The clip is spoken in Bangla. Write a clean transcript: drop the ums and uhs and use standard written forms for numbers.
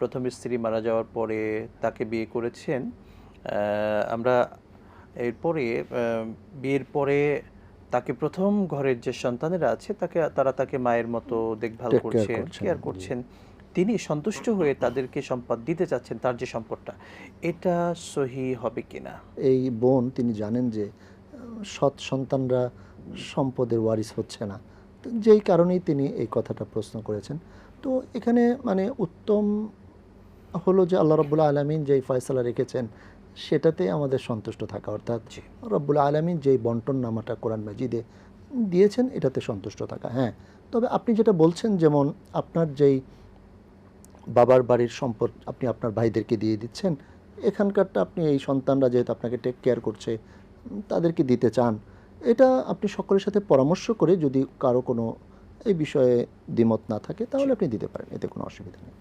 প্রথম স্ত্রী মারা যাওয়ার পরে তাকে বিয়ে করেছেন। আমরা এরপরে বিয়ের পরে তাকে প্রথম ঘরের যে সন্তানেরা আছে তারা তাকে মায়ের মতো দেখভাল টেক কেয়ার করছেন, করছেন, কেয়ার জি। করছেন। তিনি সন্তুষ্ট হয়ে তাদেরকে সম্পদ দিতে চাচ্ছেন, তার যে সম্পদটা, এটা সহি হবে কিনা? এই বোন তিনি জানেন যে সৎ সন্তানরা সম্পদের ওয়ারিস হচ্ছে না, তো যেই কারণেই তিনি এই কথাটা প্রশ্ন করেছেন। তো এখানে মানে উত্তম হলো যে আল্লাহ রাব্বুল আলামিন যেই ফয়সালা রেখেছেন সেটাতে আমাদের সন্তুষ্ট থাকা, অর্থাৎ জি। রাব্বুল আলামিন যেই বন্টন নামাটা কোরআন মাজিদে দিয়েছেন এটাতে সন্তুষ্ট থাকা। হ্যাঁ, তবে আপনি যেটা বলছেন, যেমন আপনার যেই বাবার বাড়ির সম্পদ আপনি আপনার ভাইদেরকে দিয়ে দিচ্ছেন, এখানকারটা আপনি এই সন্তানরা যেহেতু আপনাকে টেক কেয়ার করছে তাদেরকে দিতে চান, এটা আপনি সকলের সাথে পরামর্শ করে, যদি কারো কোনো এই বিষয়ে দ্বিমত না থাকে জি। তাহলে আপনি দিতে পারেন, এতে কোনো অসুবিধা নেই।